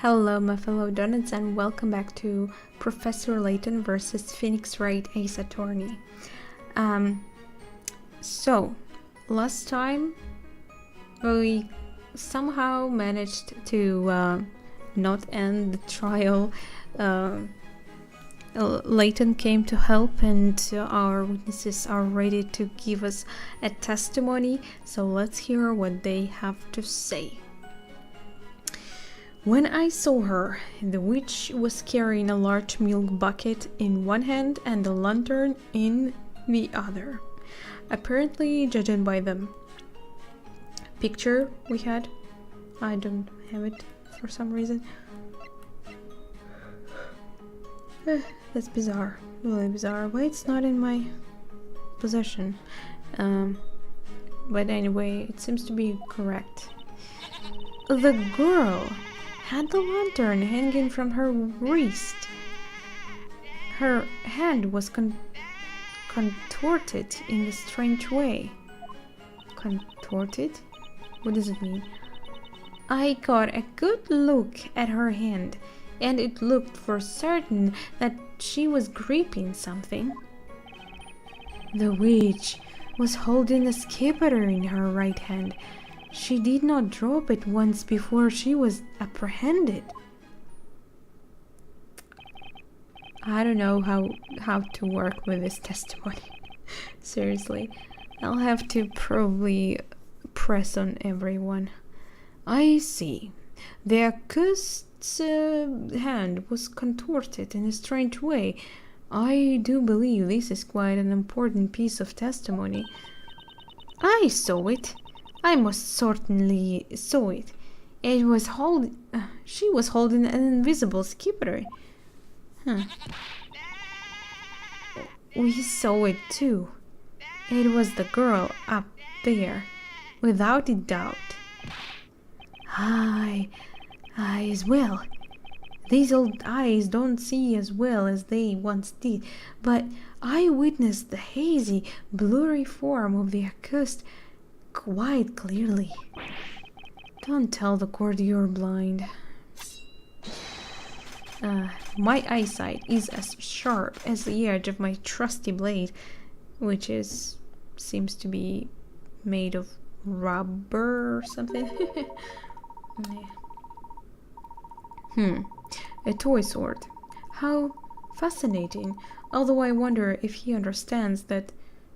Hello, my fellow donuts, and welcome back to Professor Layton versus Phoenix Wright Ace Attorney. So, last time we somehow managed to not end the trial. Layton came to help, and our witnesses are ready to give us a testimony. So let's hear what they have to say. When I saw her, the witch was carrying a large milk bucket in one hand and a lantern in the other. Apparently, judging by the picture we had, I don't have it for some reason. That's bizarre, really bizarre. Why it's not in my possession? But anyway, it seems to be correct. The girl had the lantern hanging from her wrist. Her hand was contorted in a strange way. Contorted? What does it mean? I got a good look at her hand, and it looked for certain that she was gripping something. The witch was holding a scepter in her right hand. She did not drop it once before she was apprehended. I don't know how to work with this testimony. Seriously, I'll have to probably press on everyone. I see. The accused's hand was contorted in a strange way. I do believe this is quite an important piece of testimony. I saw it. I most certainly saw it. She was holding an invisible scepter. We saw it too. It was the girl up there, without a doubt. I as well. These old eyes don't see as well as they once did, but I witnessed the hazy, blurry form of the accused quite clearly. Don't tell the court you're blind. My eyesight is as sharp as the edge of my trusty blade, which seems to be made of rubber or something. A toy sword. How fascinating. Although I wonder if he understands that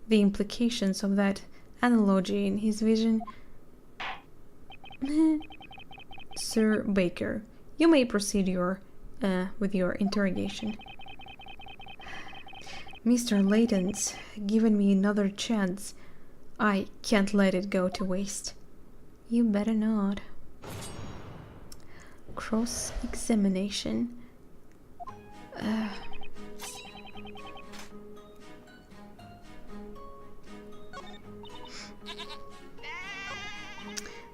the implications of that analogy in his vision. Sir Baker, you may proceed with your interrogation. Mr. Layton's given me another chance. I can't let it go to waste. You better not. Cross-examination.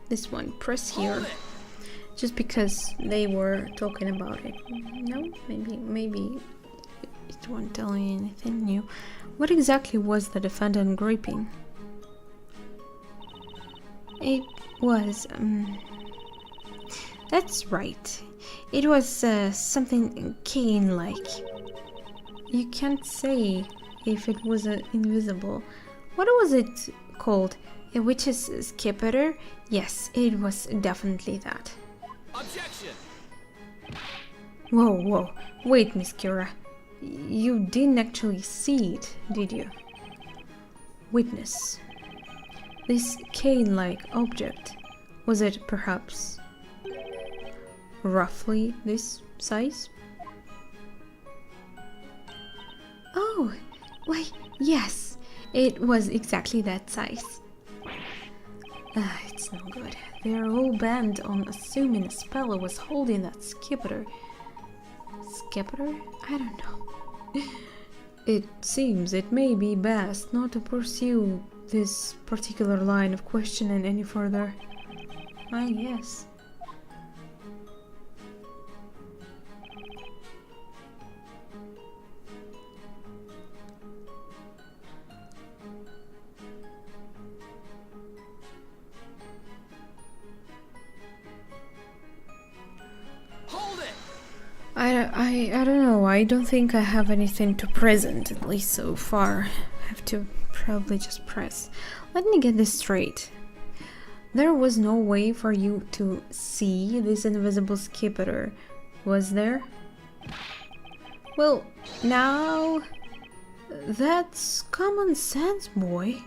This one, press here. Just because they were talking about it. No, maybe it won't tell me anything new. What exactly was the defendant gripping? It was, that's right. It was something cane-like. You can't say if it was invisible. What was it called? A witch's scepter? Yes, it was definitely that. Objection! Whoa. Wait, Miss Kira. You didn't actually see it, did you? Witness. This cane-like object, was it perhaps roughly this size? Oh, why, yes, it was exactly that size. It's no good. They're all bent on assuming a speller was holding that scepter. Scepter? I don't know. It seems it may be best not to pursue this particular line of questioning any further. I guess. I don't know. I don't think I have anything to present, at least so far. I have to probably just press. Let me get this straight. There was no way for you to see this invisible skipper, was there? Well, now... That's common sense, boy.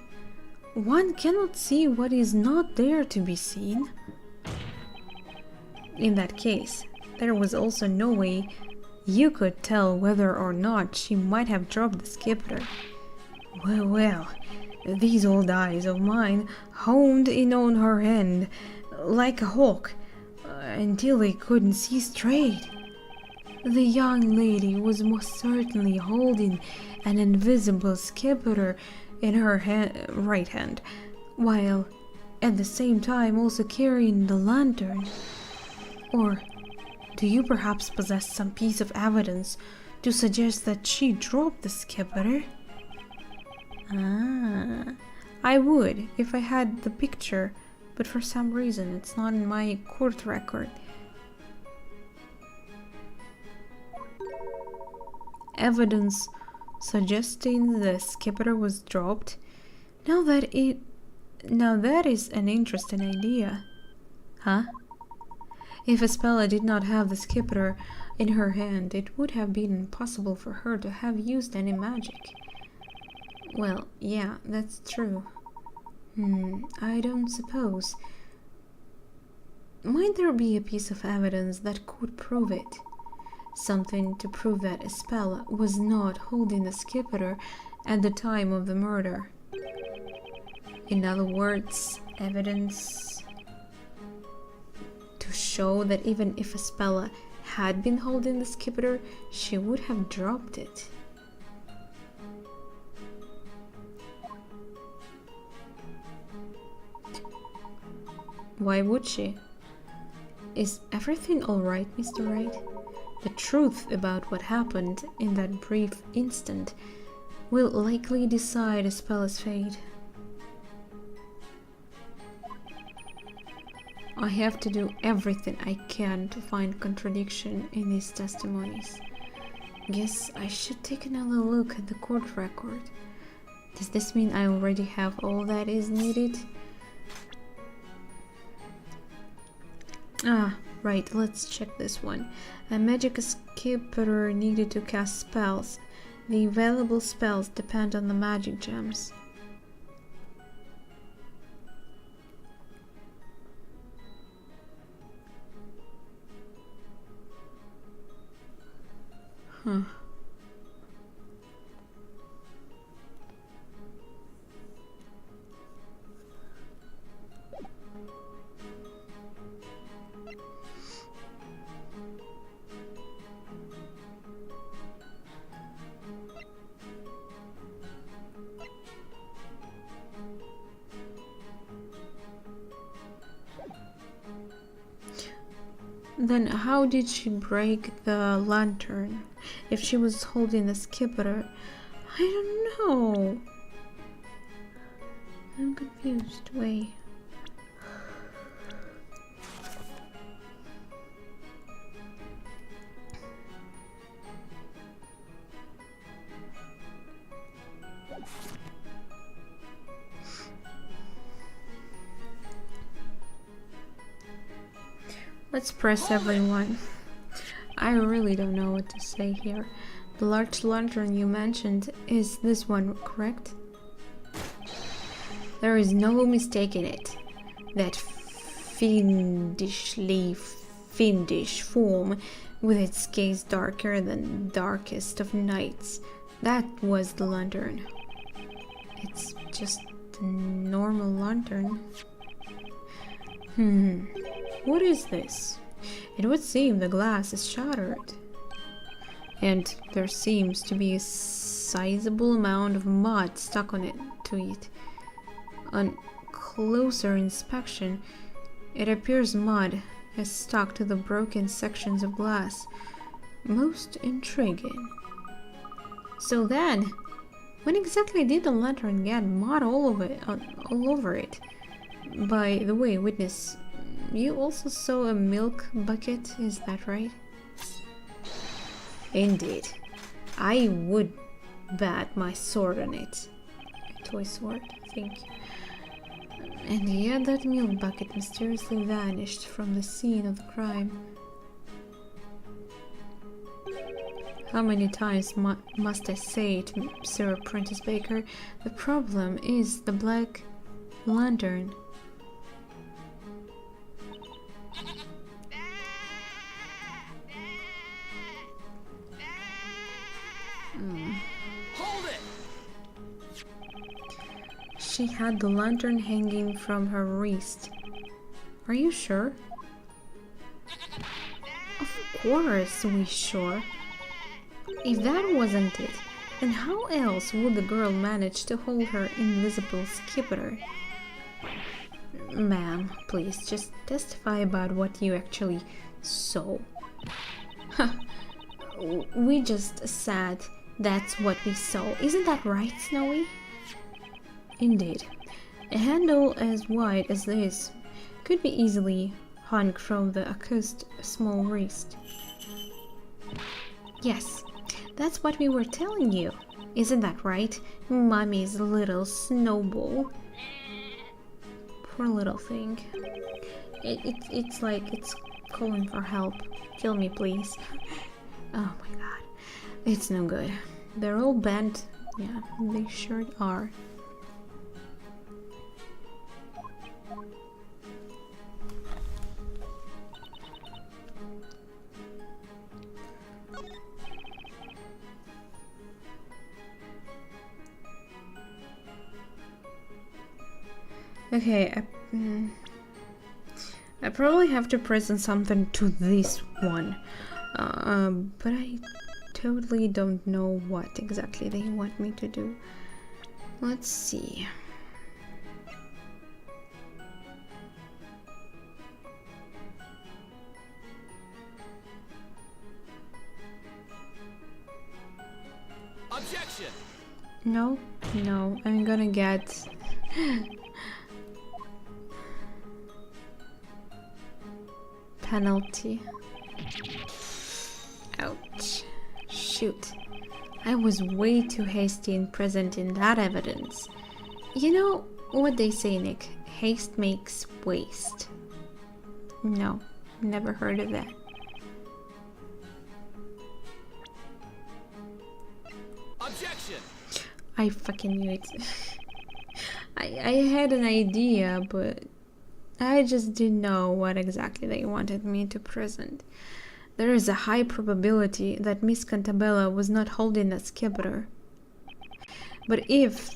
One cannot see what is not there to be seen. In that case, there was also no way you could tell whether or not she might have dropped the skipper. Well, these old eyes of mine honed in on her hand like a hawk until they couldn't see straight. The young lady was most certainly holding an invisible skipper in her right hand, while at the same time also carrying the lantern. Or do you perhaps possess some piece of evidence to suggest that she dropped the skipper? I would if I had the picture, but for some reason it's not in my court record. Evidence suggesting the skipper was dropped. Now that is an interesting idea. Huh? If Espella did not have the skipper in her hand, it would have been impossible for her to have used any magic. Well, yeah, that's true. I don't suppose. Might there be a piece of evidence that could prove it? Something to prove that Espella was not holding the skipper at the time of the murder. In other words, evidence to show that even if Espella had been holding the skipper, she would have dropped it. Why would she? Is everything alright, Mr. Wright? The truth about what happened in that brief instant will likely decide Espella's fate. I have to do everything I can to find contradiction in these testimonies. Guess I should take another look at the court record. Does this mean I already have all that is needed? Right, let's check this one. A magic skipper needed to cast spells. The available spells depend on the magic gems. Huh. Then how did she break the lantern if she was holding the skipper? I don't know. I'm confused. Wait. Let's press everyone. I really don't know what to say here. The large lantern you mentioned is this one, correct? There is no mistaking it. That fiendish form with its gaze darker than darkest of nights. That was the lantern. It's just a normal lantern. What is this? It would seem the glass is shattered. And there seems to be a sizable amount of mud stuck on it to it. On closer inspection, it appears mud has stuck to the broken sections of glass. Most intriguing. So then, when exactly did the lantern get mud all over it? By the way, witness, you also saw a milk bucket, is that right? Indeed. I would bet my sword on it. A toy sword, thank you. And yet that milk bucket mysteriously vanished from the scene of the crime. How many times must I say it, Sir Apprentice Baker? The problem is the black lantern. Hold it! She had the lantern hanging from her wrist. Are you sure? Of course we're sure. If that wasn't it, then how else would the girl manage to hold her invisible skipper? Ma'am, please just testify about what you actually saw. We just said that's what we saw. Isn't that right, Snowy? Indeed. A handle as wide as this could be easily hung from the accused small wrist. Yes, that's what we were telling you. Isn't that right, Mommy's little snowball? Poor little thing. It's like it's calling for help. Kill me, please. Oh my god. It's no good. They're all bent. Yeah, they sure are. Okay, I probably have to present something to this one, but I totally don't know what exactly they want me to do. Let's see. Objection! No, I'm gonna get... penalty. Ouch. Shoot. I was way too hasty in presenting that evidence. You know what they say, Nick? Haste makes waste. No, never heard of that. Objection! I fucking knew it. I had an idea, but I just didn't know what exactly they wanted me to present. There is a high probability that Miss Cantabella was not holding that scepter. But if,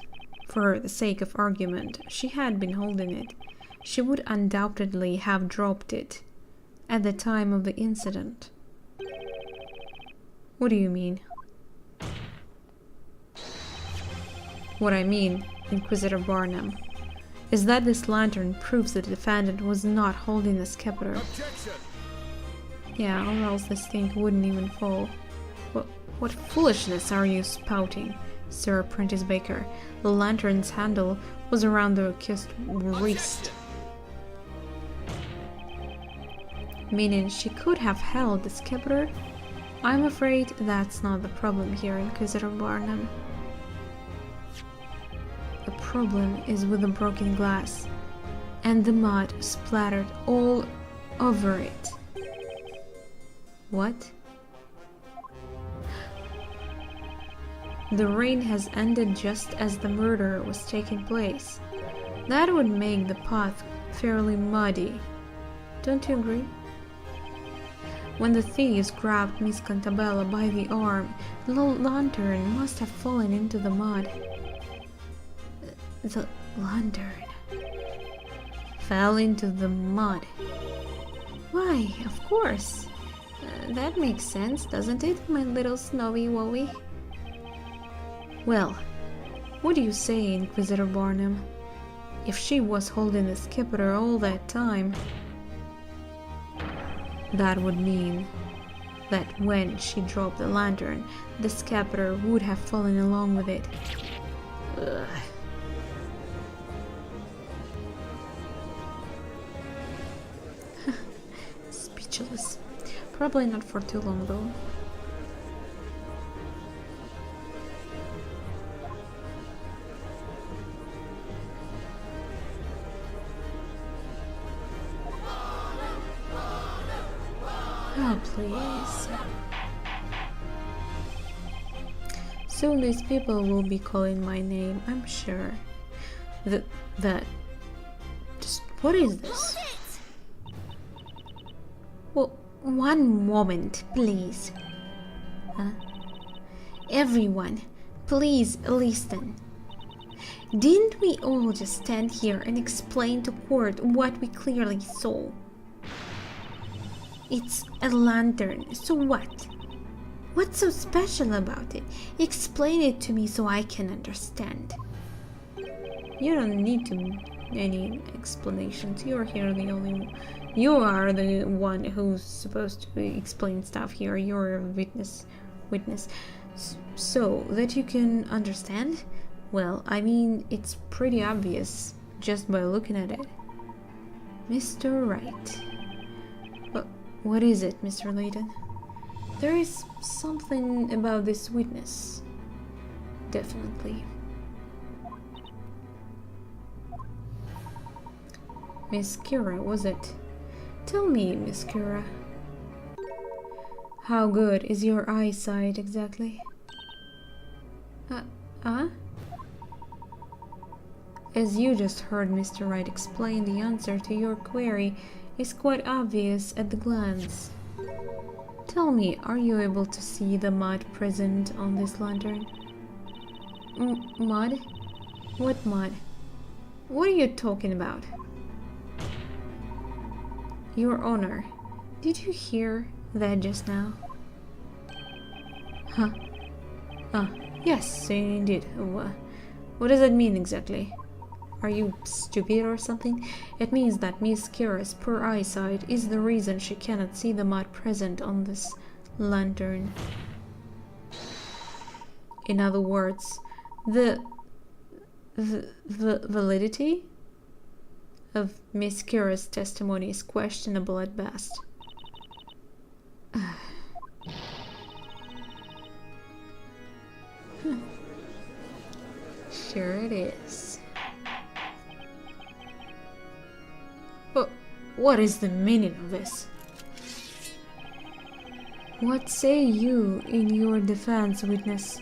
for the sake of argument, she had been holding it, she would undoubtedly have dropped it at the time of the incident. What do you mean? What I mean, Inquisitor Barnum, is that this lantern proves that the defendant was not holding the scepter. Objection! Yeah, or else this thing wouldn't even fall. What foolishness are you spouting, Sir Apprentice Baker? The lantern's handle was around the accused wrist. Meaning she could have held the scepter? I'm afraid that's not the problem here, Inquisitor Barnum. The problem is with the broken glass, and the mud splattered all over it. What? The rain has ended just as the murder was taking place. That would make the path fairly muddy. Don't you agree? When the thieves grabbed Miss Cantabella by the arm, the lantern must have fallen into the mud. The lantern fell into the mud. Why, of course. That makes sense, doesn't it, my little snowy wowie? Well, what do you say, Inquisitor Barnum? If she was holding the scepter all that time, that would mean that when she dropped the lantern, the scepter would have fallen along with it. Ugh. Speechless. Probably not for too long though. Oh, please. Soon these people will be calling my name, I'm sure. That... Just... What is this? Well, one moment, please. Huh? Everyone, please listen. Didn't we all just stand here and explain to court what we clearly saw? It's a lantern, so what? What's so special about it? Explain it to me so I can understand. You don't need any explanations. You're here the only... You are the one who's supposed to explain stuff here. You're a witness. So that you can understand? Well, I mean, it's pretty obvious just by looking at it. Mr. Wright. What is it, Mr. Layton? There is something about this witness. Definitely. Miss Kira, was it? Tell me, Miss Kira. How good is your eyesight exactly? As you just heard Mr. Wright explain, the answer to your query is quite obvious at the glance. Tell me, are you able to see the mud present on this lantern? Mud? What mud? What are you talking about? Your Honor, did you hear that just now? Huh? Yes, indeed. What does that mean exactly? Are you stupid or something? It means that Miss Kira's poor eyesight is the reason she cannot see the mud present on this lantern. In other words, the validity of Miss Kira's testimony is questionable at best. Sure it is. But what is the meaning of this? What say you in your defense, witness?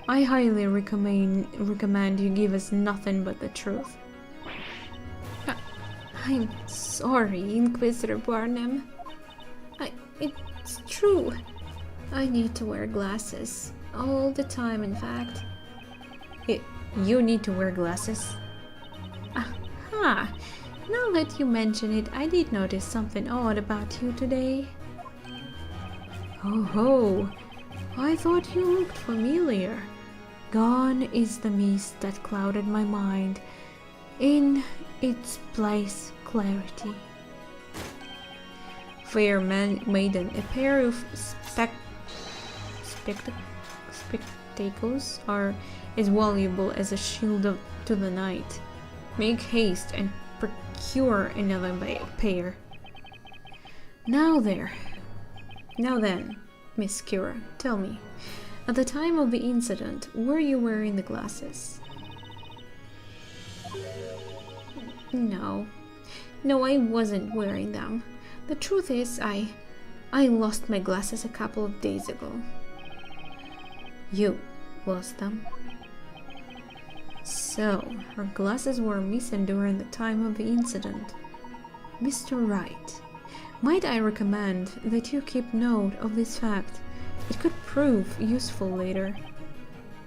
I highly recommend you give us nothing but the truth. I'm sorry, Inquisitor Barnum. It's true. I need to wear glasses. All the time, in fact. You need to wear glasses? Aha! Now that you mention it, I did notice something odd about you today. Oh ho! I thought you looked familiar. Gone is the mist that clouded my mind. In its place, clarity. Fair maiden, a pair of spectacles are as valuable as a shield to the night. Make haste and procure another pair. Now then, Miss Kira, tell me, at the time of the incident, were you wearing the glasses? No, I wasn't wearing them. The truth is, I lost my glasses a couple of days ago. You lost them? So, her glasses were missing during the time of the incident. Mr. Wright, might I recommend that you keep note of this fact? It could prove useful later.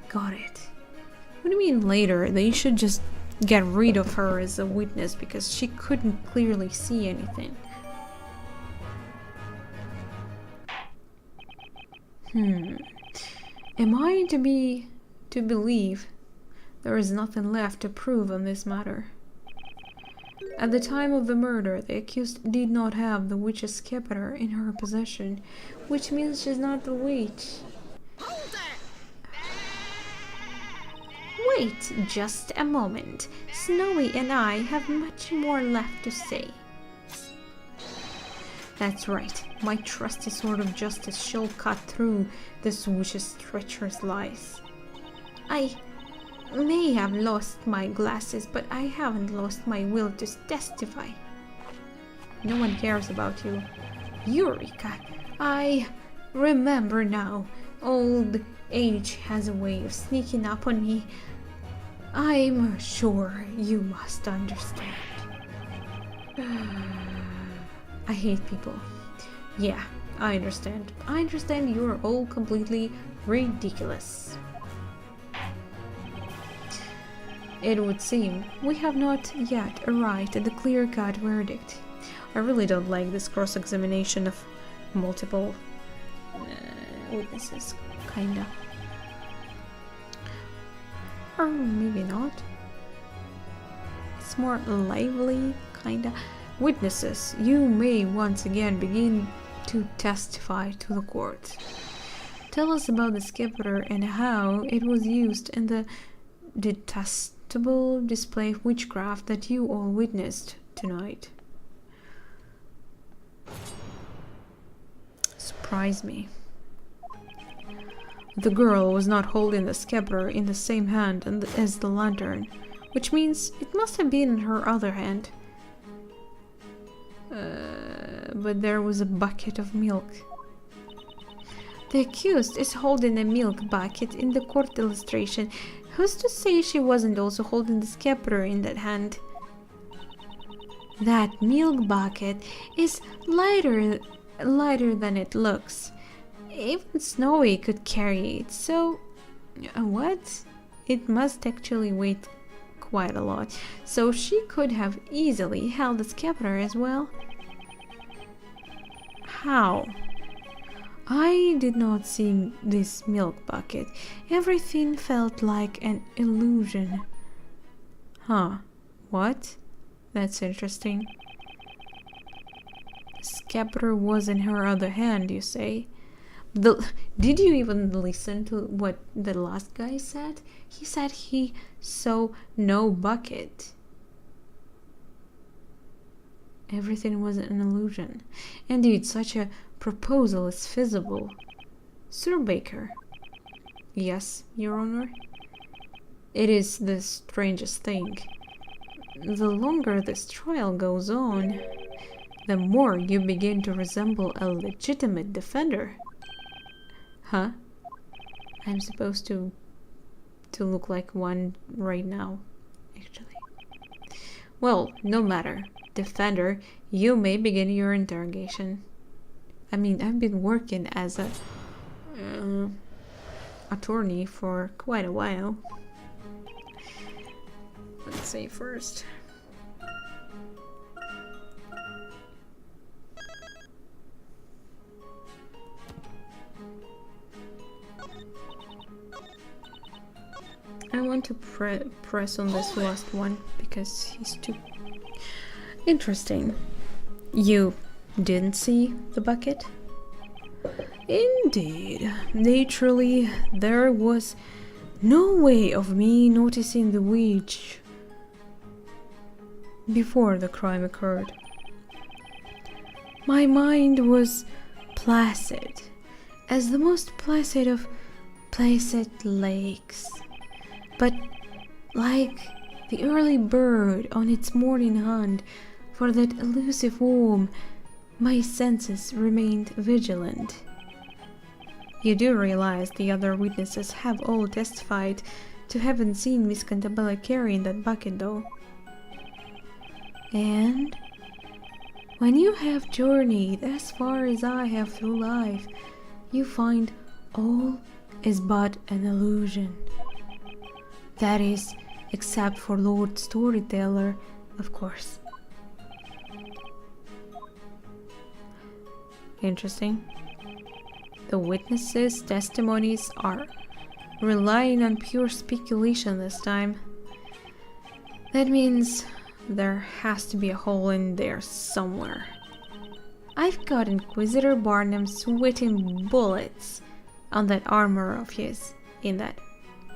Got it. What do you mean later? They should just get rid of her as a witness because she couldn't clearly see anything. Am I to believe there is nothing left to prove on this matter? At the time of the murder, the accused did not have the witch's scepter in her possession, which means she's not the witch. Wait just a moment. Snowy and I have much more left to say. That's right. My trusty sword of justice shall cut through this witch's treacherous lies. I may have lost my glasses, but I haven't lost my will to testify. No one cares about you. Eureka! I remember now. Old age has a way of sneaking up on me. I'm sure you must understand. I hate people. Yeah, I understand. I understand you're all completely ridiculous. It would seem we have not yet arrived at the clear-cut verdict. I really don't like this cross-examination of multiple witnesses, kinda. Or maybe not. It's more lively, kinda. Witnesses, you may once again begin to testify to the court. Tell us about the scepter and how it was used in the detestable display of witchcraft that you all witnessed tonight. Surprise me. The girl was not holding the scepter in the same hand as the lantern, which means it must have been in her other hand. But there was a bucket of milk. The accused is holding a milk bucket in the court illustration. Who's to say she wasn't also holding the scepter in that hand? That milk bucket is lighter than it looks. Even Snowy could carry it, so... what? It must actually weigh quite a lot, so she could have easily held the scepter as well. How? I did not see this milk bucket. Everything felt like an illusion. Huh. What? That's interesting. The scepter was in her other hand, you say? Did you even listen to what the last guy said? He said he saw no bucket. Everything was an illusion. Indeed, such a proposal is feasible. Sir Baker. Yes, Your Honor. It is the strangest thing. The longer this trial goes on, the more you begin to resemble a legitimate defender. Huh? I'm supposed to look like one right now, actually. Well, no matter. Defender, you may begin your interrogation. I mean, I've been working as a attorney for quite a while. Let's see first. I want to press on this last one because he's too interesting. You didn't see the bucket? Indeed. Naturally, there was no way of me noticing the witch before the crime occurred. My mind was placid, as the most placid of placid lakes. But like the early bird on its morning hunt for that elusive worm, my senses remained vigilant. You do realize the other witnesses have all testified to having seen Miss Cantabella carrying that bucket, though. And when you have journeyed as far as I have through life, you find all is but an illusion. That is, except for Lord Storyteller, of course. Interesting. The witnesses' testimonies are relying on pure speculation this time. That means there has to be a hole in there somewhere. I've got Inquisitor Barnum sweating bullets on that armor of his, in that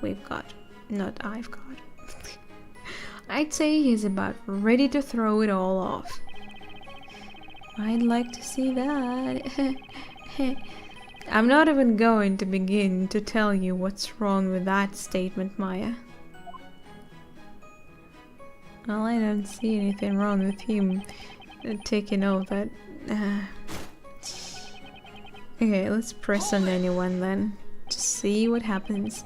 we've got. Not I've got. I'd say he's about ready to throw it all off. I'd like to see that. I'm not even going to begin to tell you what's wrong with that statement, Maya. Well, I don't see anything wrong with him taking all that Okay, let's press on anyone then. Just see what happens.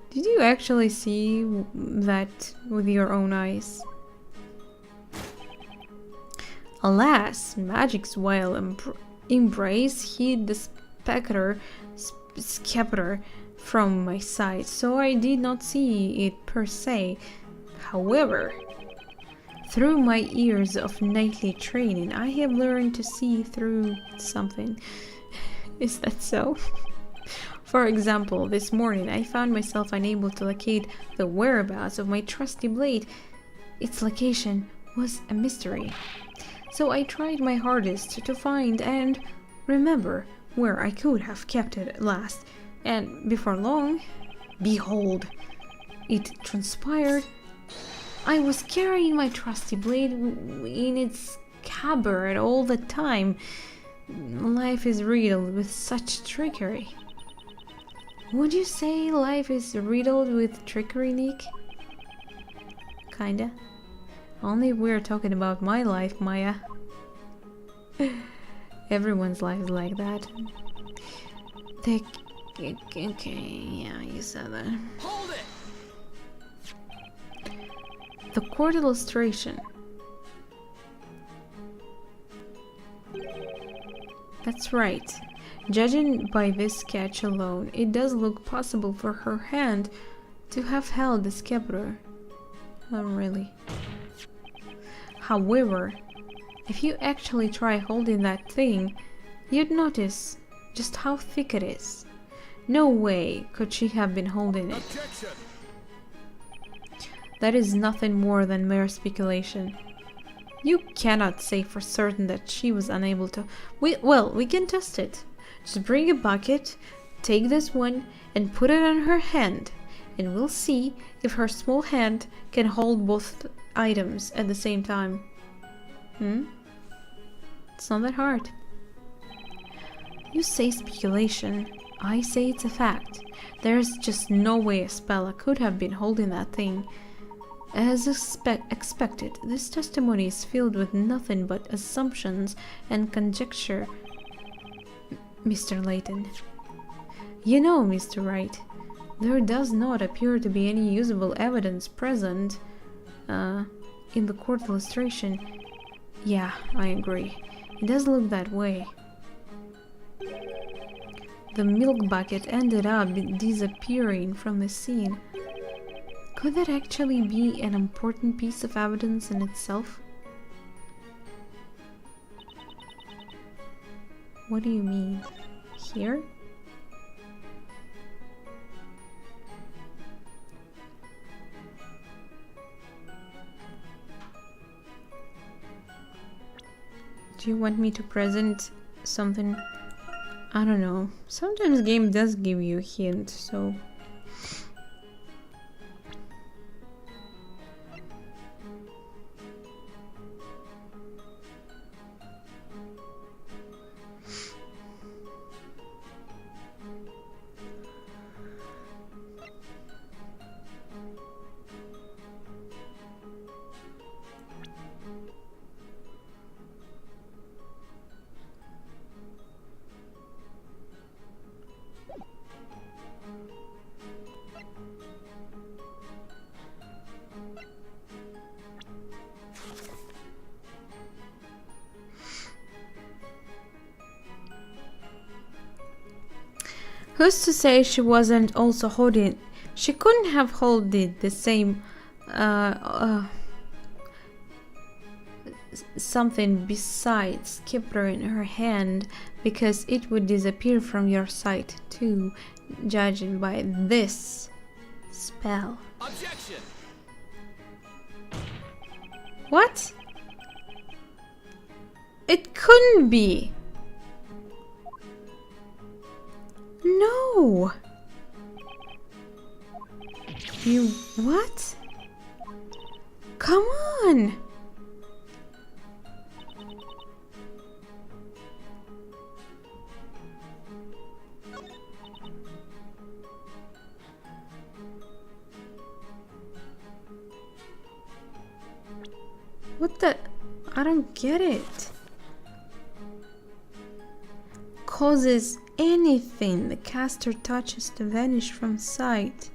Did you actually see that with your own eyes? Alas, magic's wild embrace hid the scepter from my sight, so I did not see it per se. However, through my years of nightly training, I have learned to see through something. Is that so? For example, this morning I found myself unable to locate the whereabouts of my trusty blade. Its location was a mystery. So I tried my hardest to find and remember where I could have kept it at last. And before long, behold, it transpired. I was carrying my trusty blade in its scabbard all the time. Life is riddled with such trickery. Would you say life is riddled with trickery, Nick? Kinda. Only if we're talking about my life, Maya. Everyone's life is like that. Okay, yeah, you said that. Hold it! The court illustration. That's right. Judging by this sketch alone, it does look possible for her hand to have held the scepter. Oh, really? However, if you actually try holding that thing, you'd notice just how thick it is. No way could she have been holding it. Objection! That is nothing more than mere speculation. You cannot say for certain that she was unable to... Well, we can test it. Just bring a bucket, take this one, and put it on her hand, and we'll see if her small hand can hold both items at the same time. It's not that hard. You say speculation, I say it's a fact. There's just no way Spella could have been holding that thing. As expected, this testimony is filled with nothing but assumptions and conjecture. Mr. Layton. You know, Mr. Wright, there does not appear to be any usable evidence present in the court illustration. Yeah, I agree. It does look that way. The milk bucket ended up disappearing from the scene. Could that actually be an important piece of evidence in itself? What do you mean? Here? Do you want me to present something? I don't know. Sometimes game does give you a hint, so... Who's to say she wasn't also holding... She couldn't have held it the same... something besides scepter in her hand, because it would disappear from your sight too, judging by this spell. Objection! What? It couldn't be! No! You... what? Come on! What the... I don't get it. causes anything the caster touches to vanish from sight.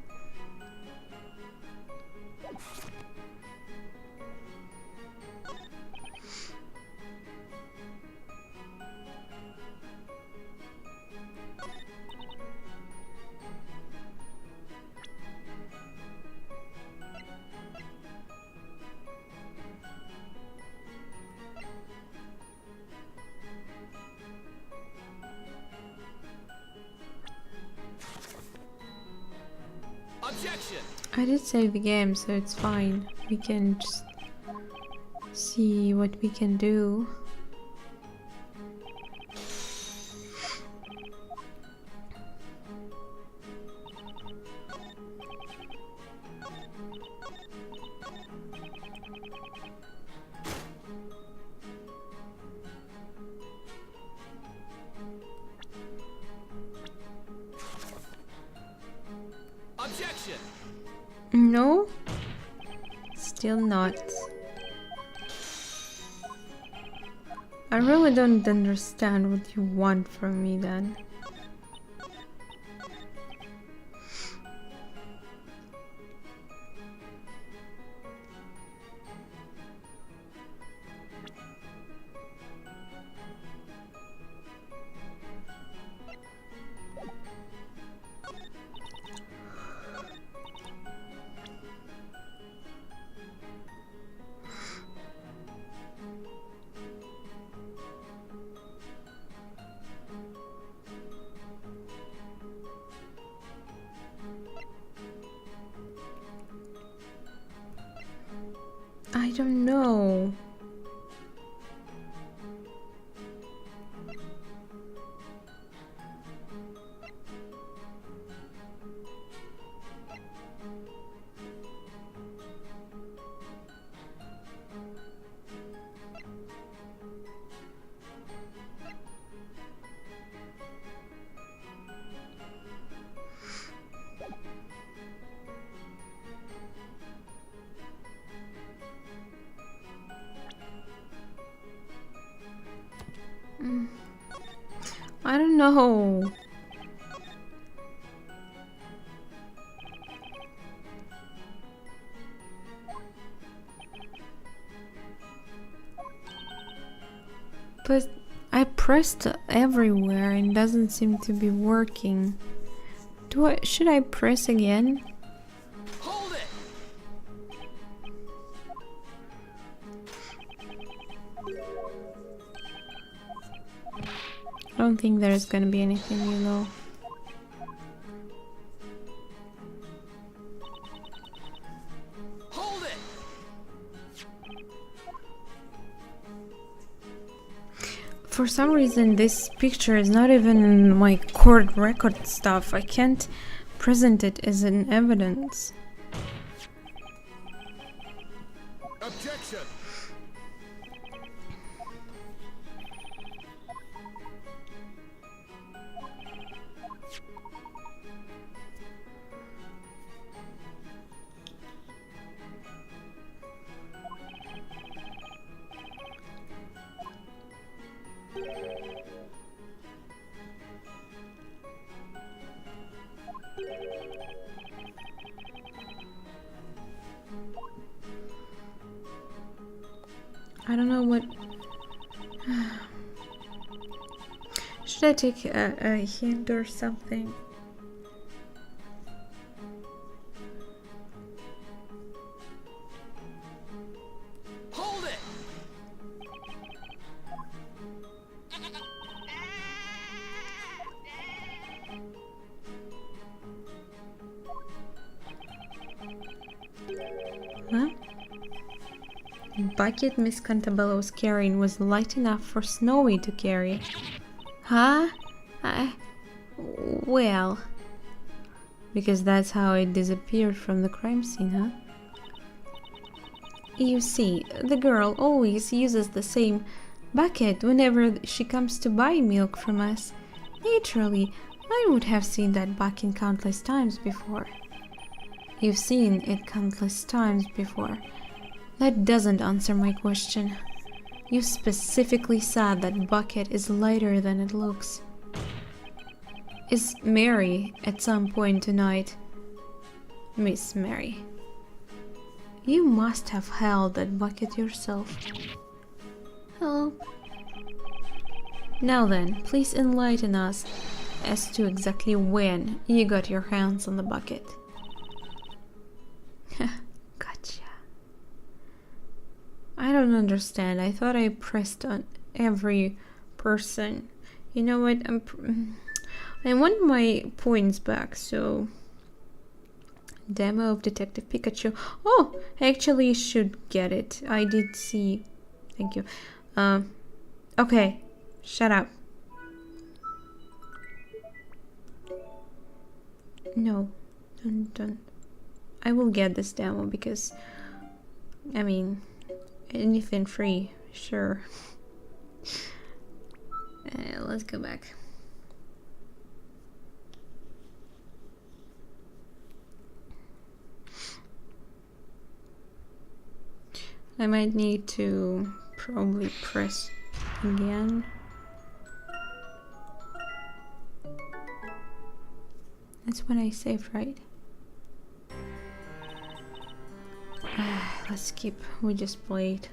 Objection! I did save the game, so it's fine. We can just see what we can do. Objection! No? Still not. I really don't understand what you want from me then. I don't know. I don't know. But I pressed everywhere and doesn't seem to be working. Should I press again? Hold it! I don't think there's gonna be anything below. Hold it! For some reason this picture is not even in my court record stuff. I can't present it as an evidence. Objection! I don't know what... Should I take a hint or something? Hold it! Huh? Bucket Miss Cantabella was carrying was light enough for Snowy to carry. Huh? Well... Because that's how it disappeared from the crime scene, huh? You see, the girl always uses the same bucket whenever she comes to buy milk from us. Naturally, I would have seen that bucket countless times before. You've seen it countless times before. That doesn't answer my question. You specifically said that bucket is lighter than it looks. is Mary at some point tonight. Miss Mary, you must have held that bucket yourself. Hello. Now then, please enlighten us as to exactly when you got your hands on the bucket. Gotcha. I don't understand. I thought I pressed on every person. You know what? I want my points back, so... Demo of Detective Pikachu. Oh, I actually should get it. I did see... Thank you. Okay. Shut up. No. Don't. I will get this demo because... I mean... Anything free. Sure. Let's go back. I might need to probably press again. That's when I saved, right? Let's skip. We just played.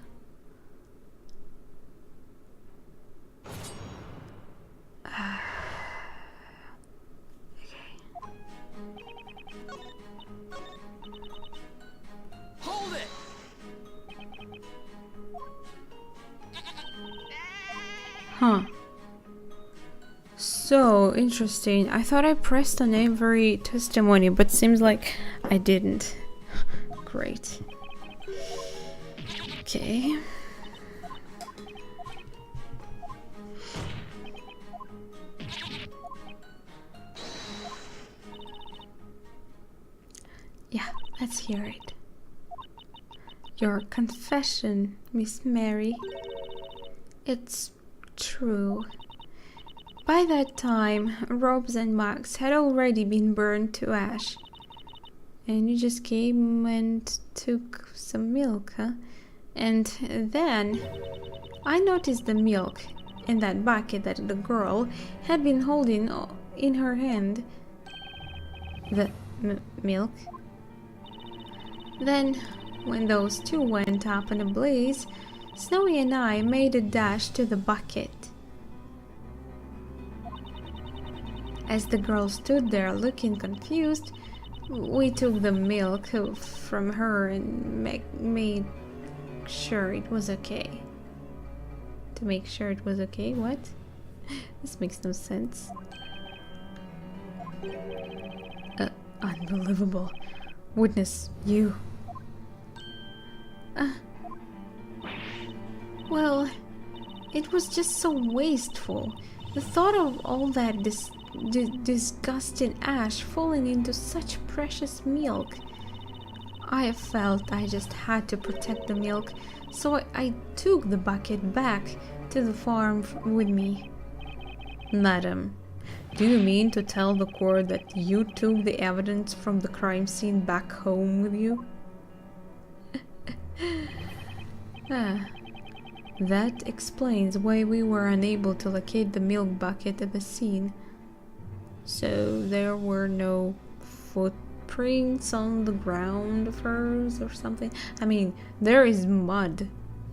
Huh. So interesting. I thought I pressed on every testimony, but seems like I didn't. Great. Okay. Yeah, let's hear it. Your confession, Miss Mary. It's true. By that time, Robs and Max had already been burned to ash. And you just came and took some milk, huh? And then I noticed the milk in that bucket that the girl had been holding in her hand. The milk? Then, when those two went up in a blaze, Snowy and I made a dash to the bucket. As the girl stood there looking confused, we took the milk from her and made sure it was okay. To make sure it was okay? What? This makes no sense. Unbelievable. Witness, you. Well, it was just so wasteful. The thought of all that disgusting ash falling into such precious milk. I felt I just had to protect the milk, so I took the bucket back to the farm with me. Madam, do you mean to tell the court that you took the evidence from the crime scene back home with you? That explains why we were unable to locate the milk bucket at the scene. So there were no footprints on the ground of hers or something? I mean, there is mud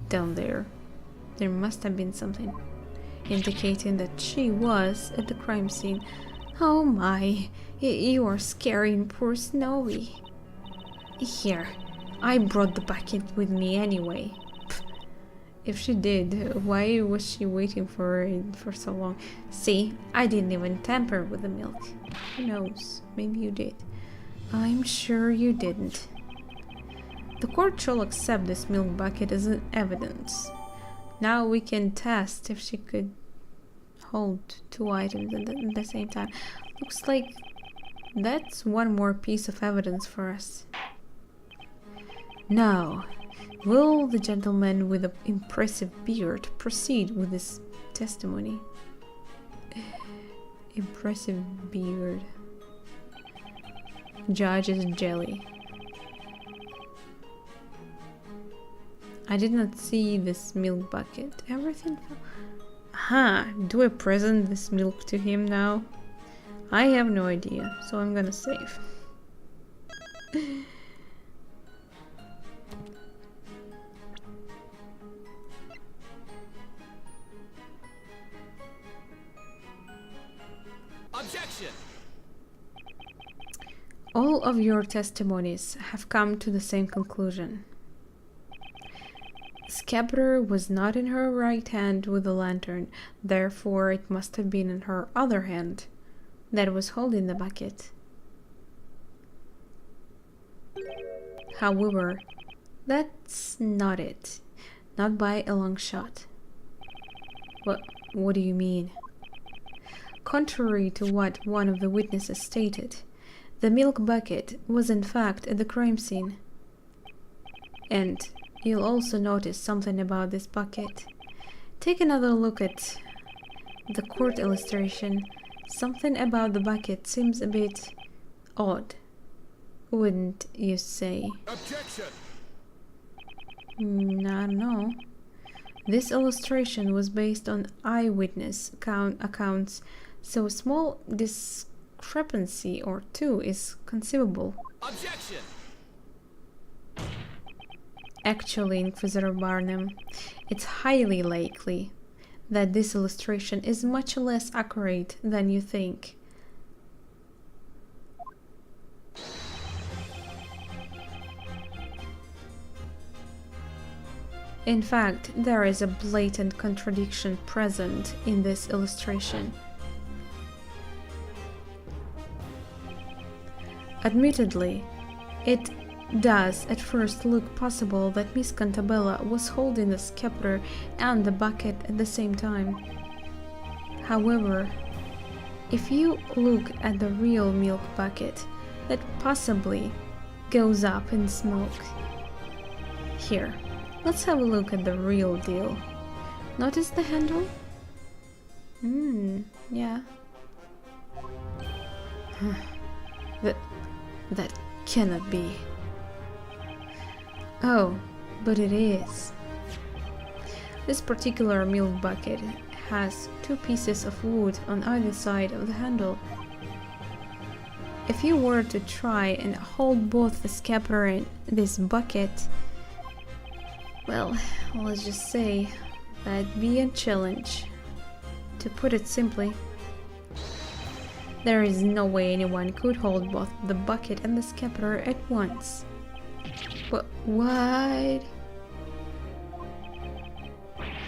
down there. There must have been something indicating that she was at the crime scene. Oh my, you are scaring poor Snowy. Here, I brought the bucket with me anyway. If she did, why was she waiting for it for so long? See, I didn't even tamper with the milk. Who knows? Maybe you did. I'm sure you didn't. The court shall accept this milk bucket as an evidence. Now we can test if she could hold two items at the same time. Looks like that's one more piece of evidence for us. Now, will the gentleman with the impressive beard proceed with his testimony? Impressive beard. Judge is jelly. I did not see this milk bucket. Everything fell. Do I present this milk to him now? I have no idea, so I'm gonna save. Objection! All of your testimonies have come to the same conclusion. Scabbard was not in her right hand with the lantern, therefore it must have been in her other hand that was holding the bucket. However, that's not it. Not by a long shot. What do you mean? Contrary to what one of the witnesses stated, the milk bucket was in fact at the crime scene. And you'll also notice something about this bucket. Take another look at the court illustration. Something about the bucket seems a bit odd, wouldn't you say? Objection! I don't know. This illustration was based on eyewitness accounts, so a small discrepancy or two is conceivable. Objection! Actually, Inquisitor Barnum, it's highly likely that this illustration is much less accurate than you think. In fact, there is a blatant contradiction present in this illustration. Admittedly, it does at first look possible that Miss Cantabella was holding the scepter and the bucket at the same time. However, if you look at the real milk bucket, that possibly goes up in smoke. Here, let's have a look at the real deal. Notice the handle? Yeah. That cannot be. Oh, but it is. This particular milk bucket has two pieces of wood on either side of the handle. If you were to try and hold both the scepter and this bucket, well, let's just say that'd be a challenge. To put it simply, there is no way anyone could hold both the bucket and the scepter at once. But what?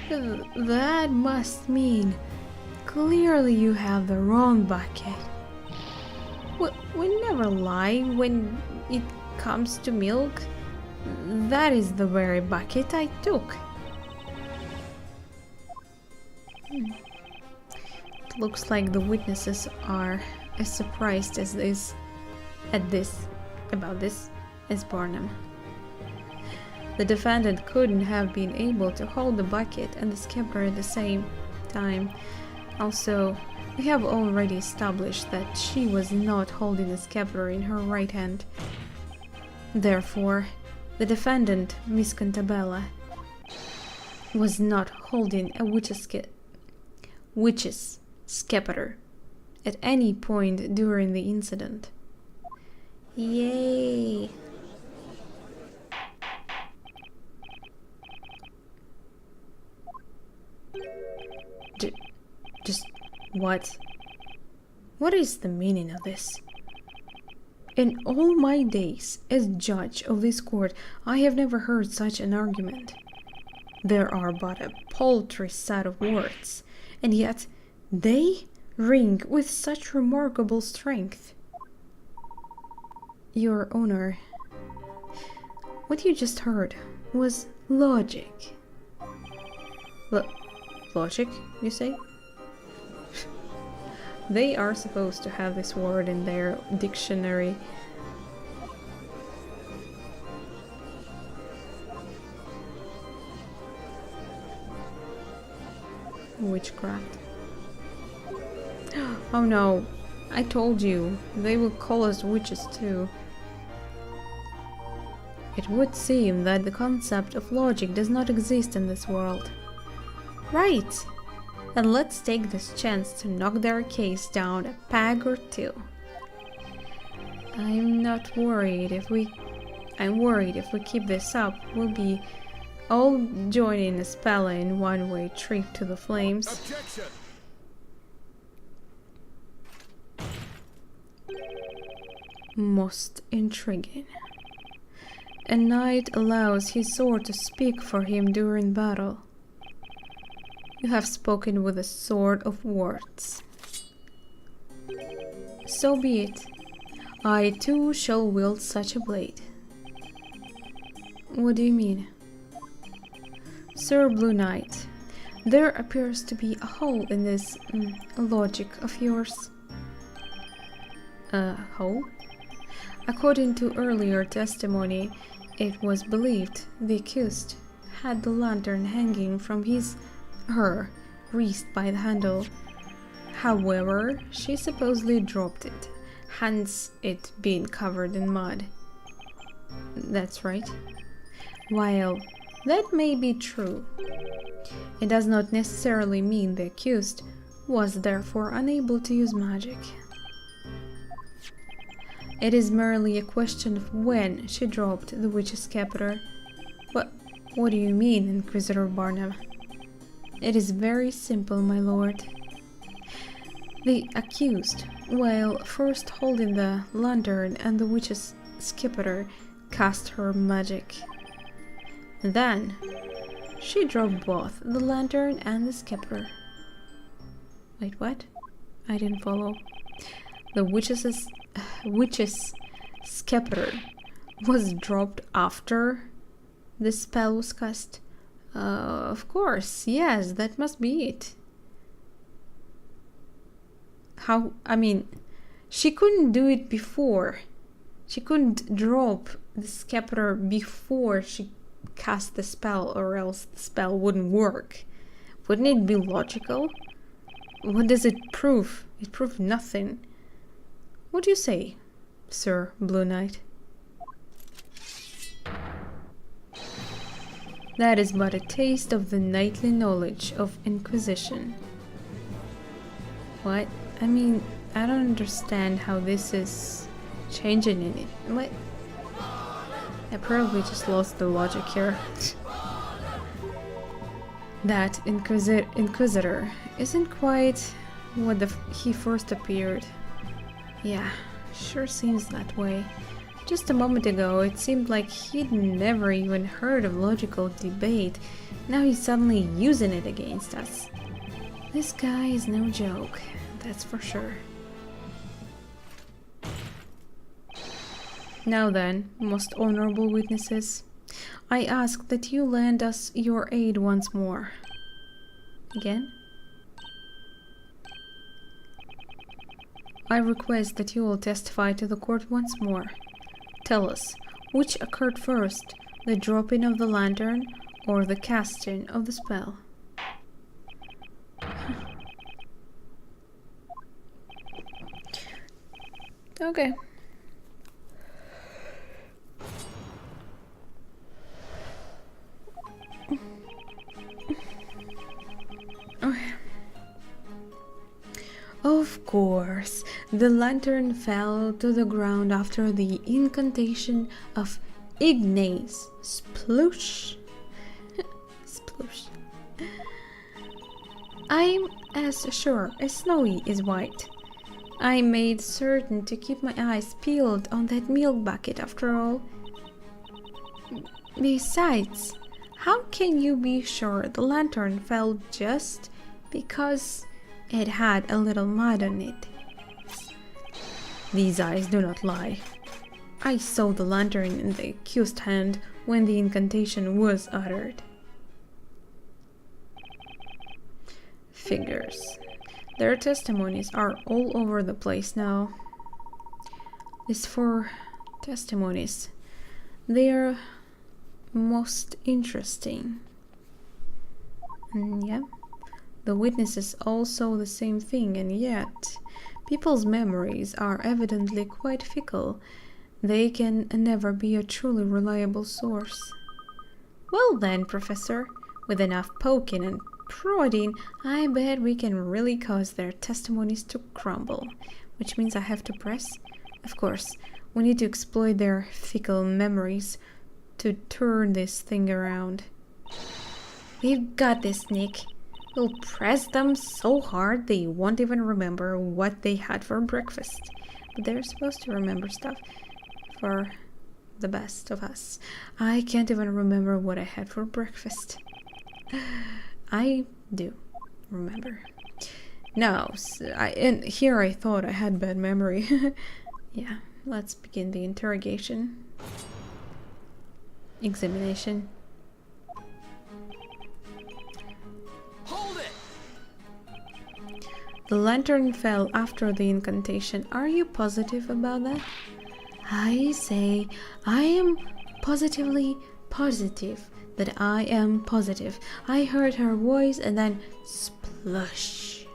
That must mean clearly you have the wrong bucket. We never lie when it comes to milk. That is the very bucket I took. It looks like the witnesses are as surprised about this as Barnum. The defendant couldn't have been able to hold the bucket and the scepter at the same time. Also, we have already established that she was not holding the scepter in her right hand. Therefore, the defendant, Miss Cantabella, was not holding a witch's scepter at any point during the incident. Yay! Just what? What is the meaning of this? In all my days as judge of this court, I have never heard such an argument. There are but a paltry set of words, and yet they ring with such remarkable strength. Your Honor, what you just heard was logic. Logic, you say? They are supposed to have this word in their dictionary. Witchcraft. Oh no, I told you, they will call us witches too. It would seem that the concept of logic does not exist in this world. Right! and let's take this chance to knock their case down a peg or two. I'm worried if we keep this up, we'll be all joining a spell in one-way trip to the flames. Objection! Most intriguing. A knight allows his sword to speak for him during battle. You have spoken with a sword of words. So be it. I too shall wield such a blade. What do you mean? Sir Blue Knight, there appears to be a hole in this logic of yours. A hole? According to earlier testimony, it was believed the accused had the lantern hanging from her wrist by the handle. However, she supposedly dropped it, hence it being covered in mud. That's right. While that may be true, it does not necessarily mean the accused was therefore unable to use magic. It is merely a question of when she dropped the witch's scepter. What do you mean, Inquisitor Barnum? It is very simple, my lord. The accused, while first holding the lantern and the witch's scepter, cast her magic. Then, she dropped both the lantern and the scepter. Wait, what? I didn't follow. The witch's scepter was dropped after the spell was cast. Of course, yes, that must be it. She couldn't do it before. She couldn't drop the scepter before she cast the spell, or else the spell wouldn't work. Wouldn't it be logical? What does it prove? It proved nothing. What do you say, Sir Blue Knight? That is but a taste of the knightly knowledge of Inquisition. What? I don't understand how this is changing in it. What? I probably just lost the logic here. That Inquisitor isn't quite what he first appeared. Yeah, sure seems that way. Just a moment ago, it seemed like he'd never even heard of logical debate. Now he's suddenly using it against us. This guy is no joke, that's for sure. Now then, most honorable witnesses, I ask that you lend us your aid once more. Again? I request that you will testify to the court once more. Tell us, which occurred first, the dropping of the lantern or the casting of the spell? Okay. Of course, the lantern fell to the ground after the incantation of Ignace. Sploosh. Sploosh. I'm as sure as Snowy is white. I made certain to keep my eyes peeled on that milk bucket after all. Besides, how can you be sure the lantern fell just because it had a little mud on it? These eyes do not lie. I saw the lantern in the accused's hand when the incantation was uttered. Figures. Their testimonies are all over the place now. These 4 testimonies, they are most interesting. Yeah. The witnesses all saw the same thing, and yet people's memories are evidently quite fickle. They can never be a truly reliable source. Well then, Professor, with enough poking and prodding, I bet we can really cause their testimonies to crumble. Which means I have to press? Of course, we need to exploit their fickle memories to turn this thing around. We've got this, Nick. We'll press them so hard they won't even remember what they had for breakfast. But they're supposed to remember stuff. For the best of us. I can't even remember what I had for breakfast. I do remember. Now, and here I thought I had bad memory. Yeah, let's begin the interrogation. Examination. Hold it! The lantern fell after the incantation. Are you positive about that? I say I am positively positive that I am positive. I heard her voice and then splush.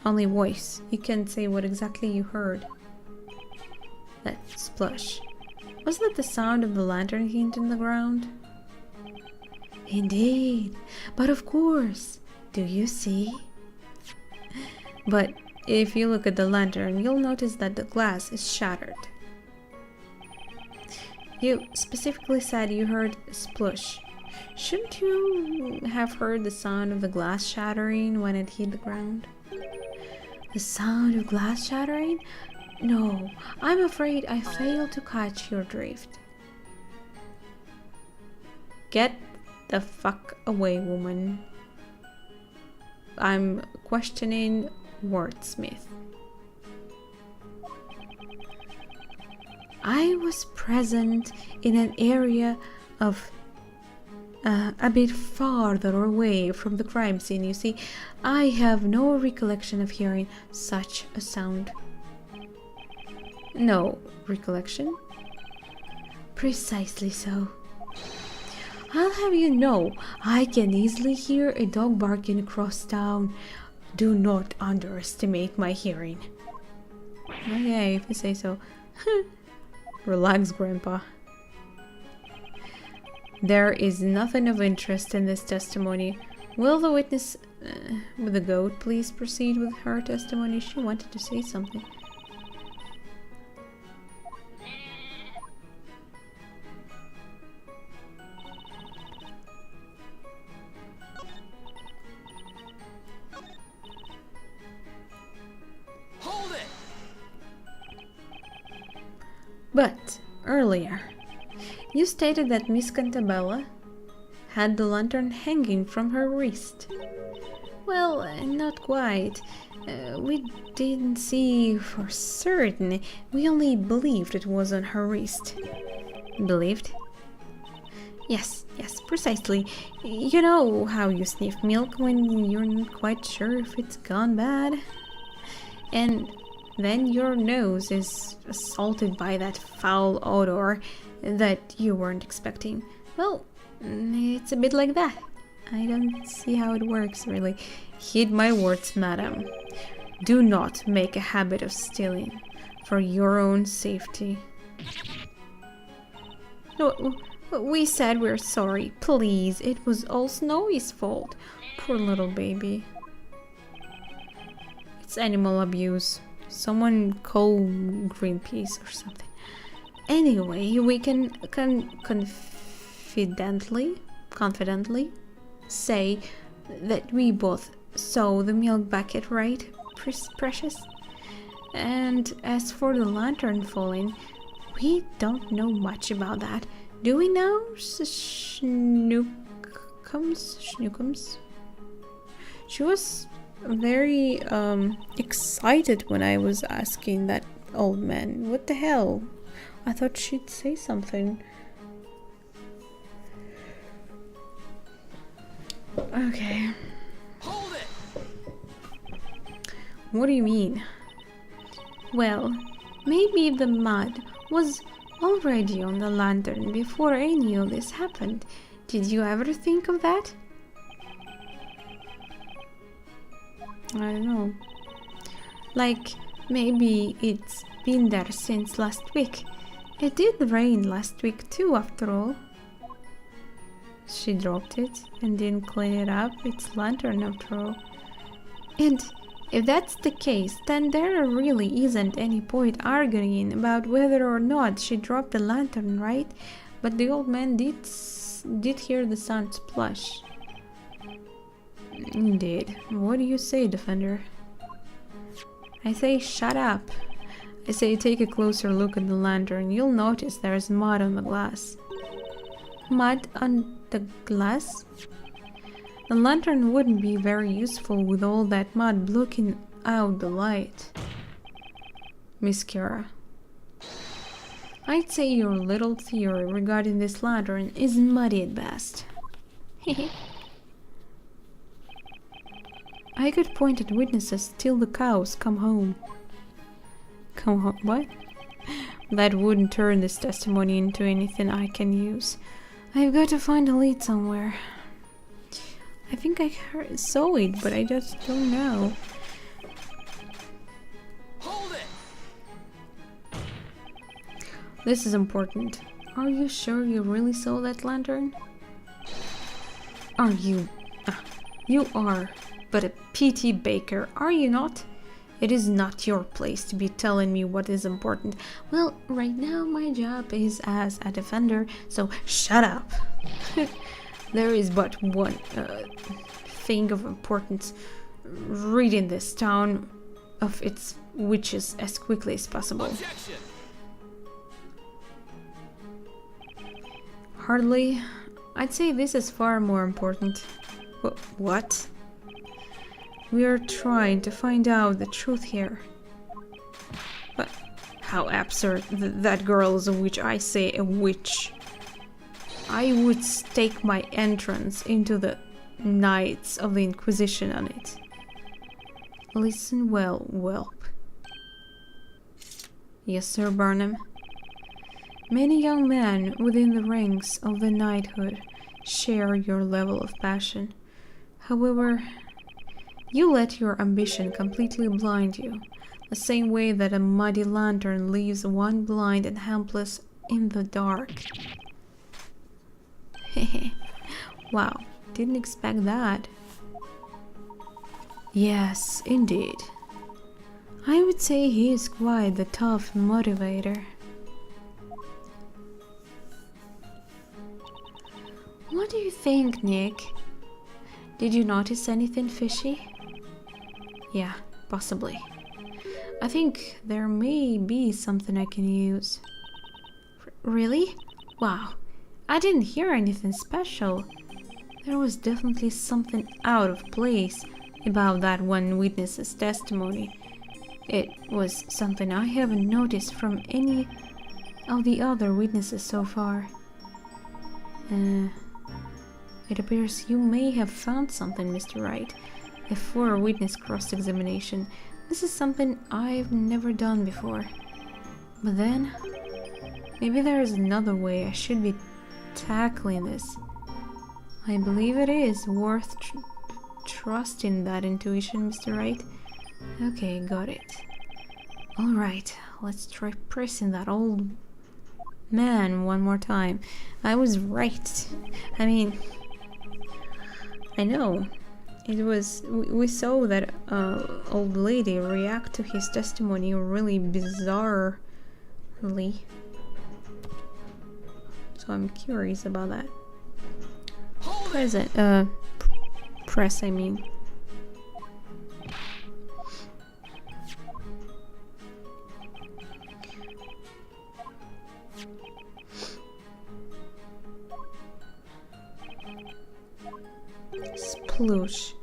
Only voice. You can't say what exactly you heard. That splush. Wasn't that the sound of the lantern hitting the ground? Indeed. But of course. Do you see? But if you look at the lantern, you'll notice that the glass is shattered. You specifically said you heard a splush. Shouldn't you have heard the sound of the glass shattering when it hit the ground? The sound of glass shattering? No, I'm afraid I failed to catch your drift. Get the fuck away, woman. I'm questioning wordsmith. I was present in an area of a bit farther away from the crime scene, you see. I have no recollection of hearing such a sound. No recollection? Precisely so. I'll have you know, I can easily hear a dog barking across town. Do not underestimate my hearing. Okay, if you say so. Relax, Grandpa. There is nothing of interest in this testimony. Will the witness with the goat please proceed with her testimony? She wanted to say something. Hold it! But earlier, you stated that Miss Cantabella had the lantern hanging from her wrist. Well, not quite. We didn't see for certain. We only believed it was on her wrist. Believed? Yes, precisely. You know how you sniff milk when you're not quite sure if it's gone bad? And then your nose is assaulted by that foul odor that you weren't expecting. Well, it's a bit like that. I don't see how it works, really. Heed my words, madam. Do not make a habit of stealing, for your own safety. No, we said we're sorry. Please, it was all Snowy's fault. Poor little baby. It's animal abuse. Someone call Greenpeace or something. Anyway, we can confidently say that we both saw the milk bucket, right, Precious? And as for the lantern falling, we don't know much about that. Do we now, Snookums? She was very excited when I was asking that old man. What the hell? I thought she'd say something. Okay. Hold it! What do you mean? Well, maybe the mud was already on the lantern before any of this happened. Did you ever think of that? I don't know. Like, maybe it's been there since last week. It did rain last week too, after all. She dropped it and didn't clean it up. It's lantern after all. And if that's the case, then there really isn't any point arguing about whether or not she dropped the lantern, right? But the old man did hear the sound splash. Indeed. What do you say, Defender? I say shut up. I say take a closer look at the lantern. You'll notice there's mud on the glass. Mud on the glass? The lantern wouldn't be very useful with all that mud blocking out the light. Miss Kira, I'd say your little theory regarding this lantern is muddy at best. I could point at witnesses till the cows come home. Come home? What? That wouldn't turn this testimony into anything I can use. I've got to find a lead somewhere. I think I saw it, but I just don't know. Hold it! This is important. Are you sure you really saw that lantern? Are you? You are but a P.T. Baker, are you not? It is not your place to be telling me what is important. Well, right now my job is as a defender, so shut up. There is but one thing of importance. Ridding this town of its witches as quickly as possible. Objection! Hardly. I'd say this is far more important. What? We are trying to find out the truth here. But how absurd. That girl is a witch. I say a witch. I would stake my entrance into the Knights of the Inquisition on it. Listen well, whelp. Yes, Sir Barnum. Many young men within the ranks of the knighthood share your level of passion. However, you let your ambition completely blind you, the same way that a muddy lantern leaves one blind and helpless in the dark. Hehe. Wow, didn't expect that. Yes, indeed. I would say he is quite the tough motivator. What do you think, Nick? Did you notice anything fishy? Yeah, possibly. I think there may be something I can use. Really? Wow. I didn't hear anything special. There was definitely something out of place about that one witness's testimony. It was something I haven't noticed from any of the other witnesses so far. It appears you may have found something, Mr. Wright. A 4-witness cross-examination. This is something I've never done before. But then, maybe there is another way I should be tackling this. I believe it is worth trusting that intuition, Mr. Wright. Okay, got it. Alright, let's try pressing that old man one more time. I was right. I mean, I know. It was, we saw that old lady react to his testimony really bizarrely. So I'm curious about that. Press, I mean. Sploosh.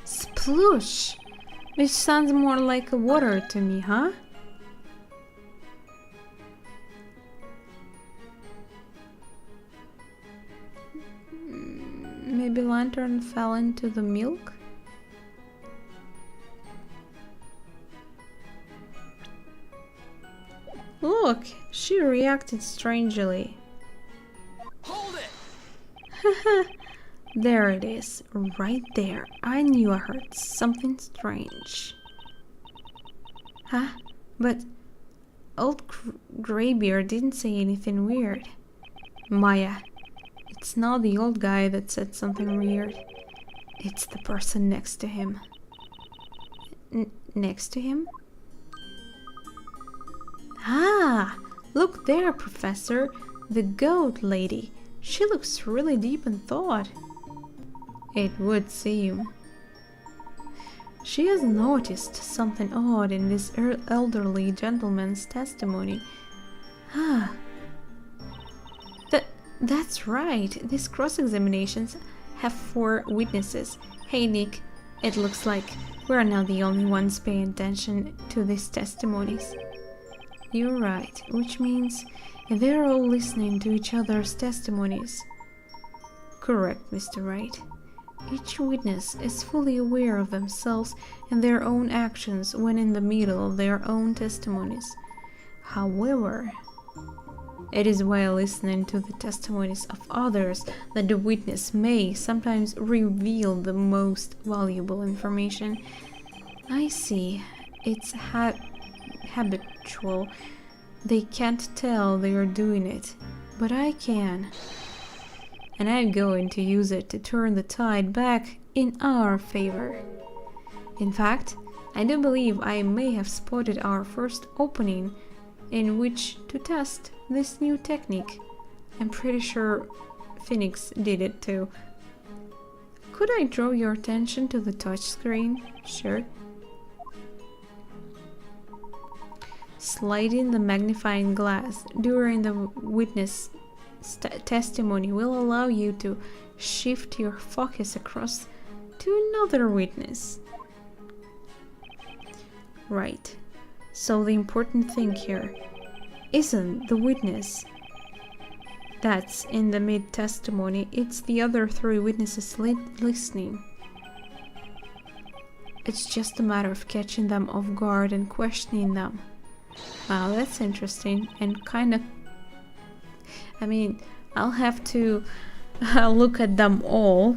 Sploosh! Which sounds more like a water to me, huh? Maybe lantern fell into the milk? Look, she reacted strangely. Hold it! There it is, right there. I knew I heard something strange. Huh? But old Greybeard didn't say anything weird. Maya, It's not the old guy that said something weird. It's the person next to him. Next to him? Ah! Look there, Professor. The goat lady. She looks really deep in thought. It would seem. She has noticed something odd in this elderly gentleman's testimony. Ah. That's right. These cross-examinations have 4 witnesses. Hey, Nick. It looks like we're not the only ones paying attention to these testimonies. You're right, which means they're all listening to each other's testimonies. Correct, Mr. Wright. Each witness is fully aware of themselves and their own actions when in the middle of their own testimonies. However, it is while listening to the testimonies of others that the witness may sometimes reveal the most valuable information. I see. It's habitual. They can't tell they are doing it, but I can. And I'm going to use it to turn the tide back in our favor. In fact, I do believe I may have spotted our first opening in which to test this new technique. I'm pretty sure Phoenix did it too. Could I draw your attention to the touchscreen? Sure. Sliding the magnifying glass during the witness testimony will allow you to shift your focus across to another witness. Right. So the important thing here isn't the witness that's in the mid-testimony, it's the other 3 witnesses listening. It's just a matter of catching them off guard and questioning them. Wow, that's interesting and kind of... I mean, I'll have to look at them all,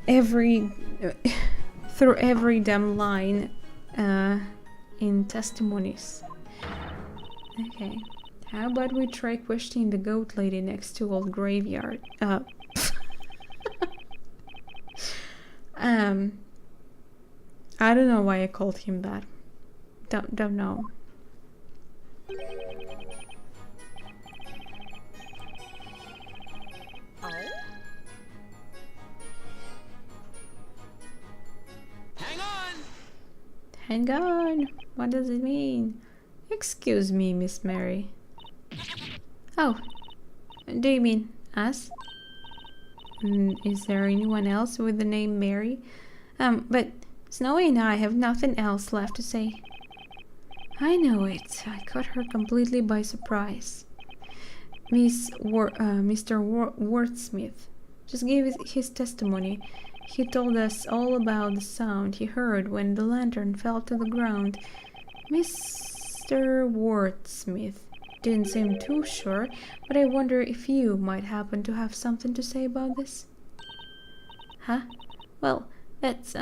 through every damn line in testimonies. Okay, how about we try questioning the goat lady next to old graveyard? I don't know why I called him that. Don't know. Hang on! What does it mean? Excuse me, Miss Mary. Oh, do you mean us? Is there anyone else with the name Mary? But Snowy and I have nothing else left to say. I know it. I caught her completely by surprise. Mr. Wordsmith just gave his testimony. He told us all about the sound he heard when the lantern fell to the ground. Mr. Wordsmith didn't seem too sure, but I wonder if you might happen to have something to say about this? Huh? Well, that's,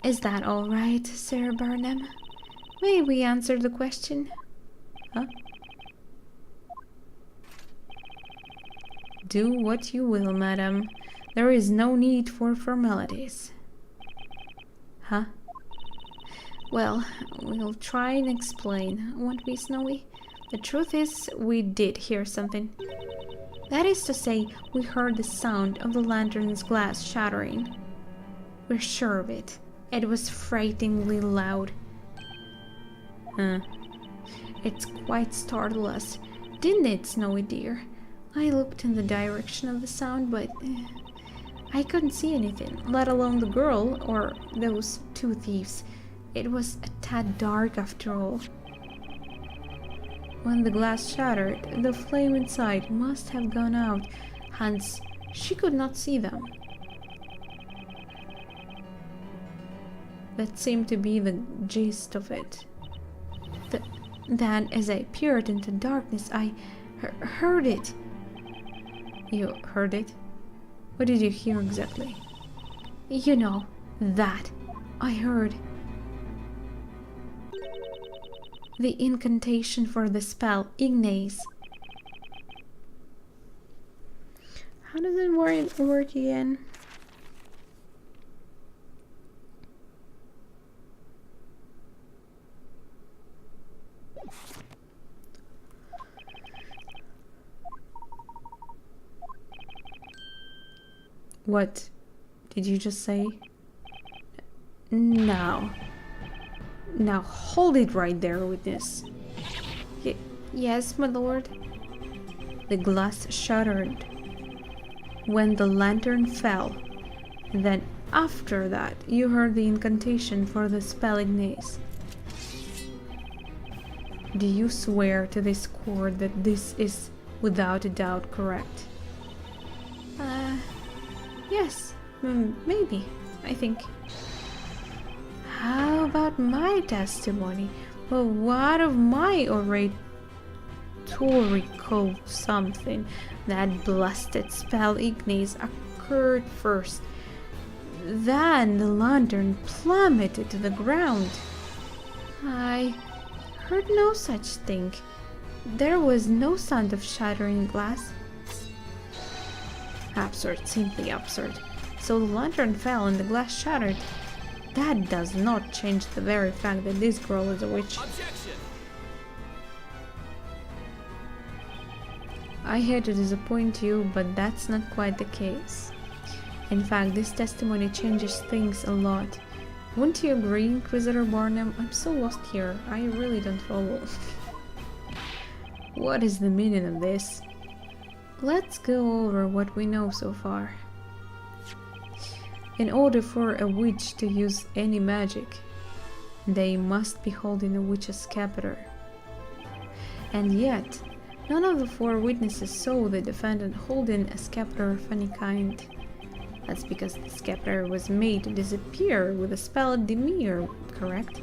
Is that all right, Sir Burnham? May we answer the question? Huh? Do what you will, madam. There is no need for formalities. Huh? Well, we'll try and explain, won't we, Snowy? The truth is, we did hear something. That is to say, we heard the sound of the lantern's glass shattering. We're sure of it. It was frighteningly loud. Huh. It quite startled us, didn't it, Snowy dear? I looked in the direction of the sound, but I couldn't see anything, let alone the girl or those 2 thieves. It was a tad dark after all. When the glass shattered, the flame inside must have gone out, hence she could not see them. That seemed to be the gist of it. Then, as I peered into darkness, I heard it. You heard it? What did you hear exactly? You know, that I heard. the incantation for the spell, Ignace. How does it work again? What did you just say? Now hold it right there, witness. Yes, my lord. The glass shattered when the lantern fell. Then after that, you heard the incantation for the spell Ignace. Do you swear to this court that this is without a doubt correct? Yes, maybe, I think. How about my testimony? Well, what of my oratorical something? That blasted spell Ignace occurred first. Then the lantern plummeted to the ground. I heard no such thing. There was no sound of shattering glass. Absurd, simply absurd. So the lantern fell and the glass shattered. That does not change the very fact that this girl is a witch. Objection! I hate to disappoint you, but that's not quite the case. In fact, this testimony changes things a lot. Wouldn't you agree, Inquisitor Barnum? I'm so lost here. I really don't follow. What is the meaning of this? Let's go over what we know so far. In order for a witch to use any magic, they must be holding a witch's scapular. And yet, none of the four witnesses saw the defendant holding a scapular of any kind. That's because the scapular was made to disappear with a spell at Demir, correct?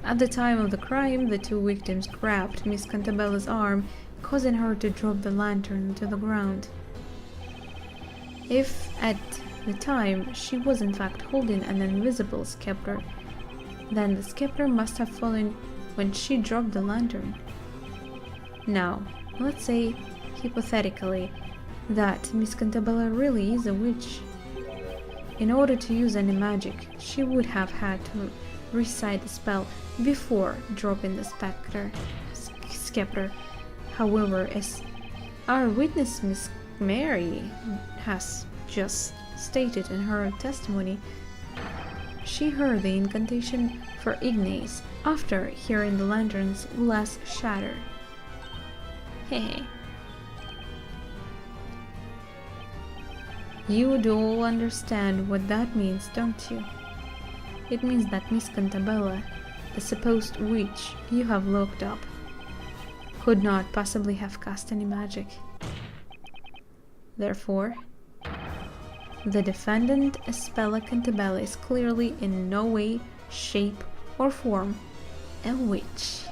At the time of the crime, the two victims grabbed Miss Cantabella's arm, causing her to drop the lantern to the ground. If at the time she was in fact holding an invisible scapular, then the scapular must have fallen when she dropped the lantern. Now, let's say, hypothetically, that Miss Cantabella really is a witch. In order to use any magic, she would have had to recite the spell before dropping the scapular. However, as our witness Miss Mary has just stated in her testimony, she heard the incantation for Ignace after hearing the lantern's glass shatter. Hehe. You do all understand what that means, don't you? It means that Miss Cantabella, the supposed witch you have looked up, could not possibly have cast any magic. Therefore, the defendant, Espella Cantabella, is clearly in no way, shape, or form a witch.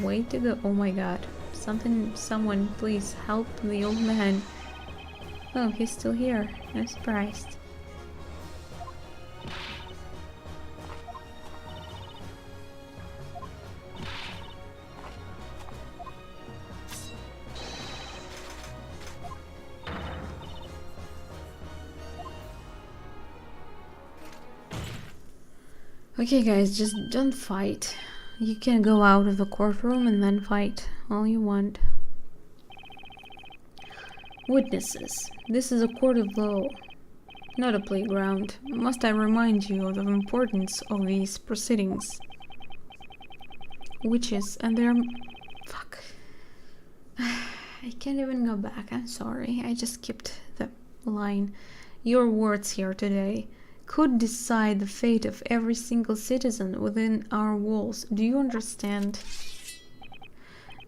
Way to go. Oh my god. Someone please help the old man. Oh, he's still here. I'm surprised. Okay guys, just don't fight. You can go out of the courtroom and then fight all you want. Witnesses, this is a court of law, not a playground. Must I remind you of the importance of these proceedings? Witches and their... Fuck. I can't even go back, I'm sorry. I just skipped the line. Your words here today could decide the fate of every single citizen within our walls. Do you understand?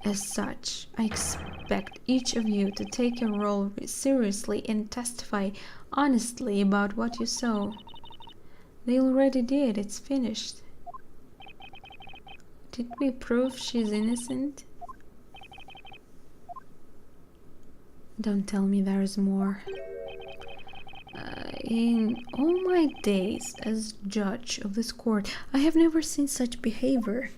As such, I expect each of you to take your role seriously and testify honestly about what you saw. They already did, it's finished. Did we prove she's innocent? Don't tell me there's more. In all my days as judge of this court, I have never seen such behavior.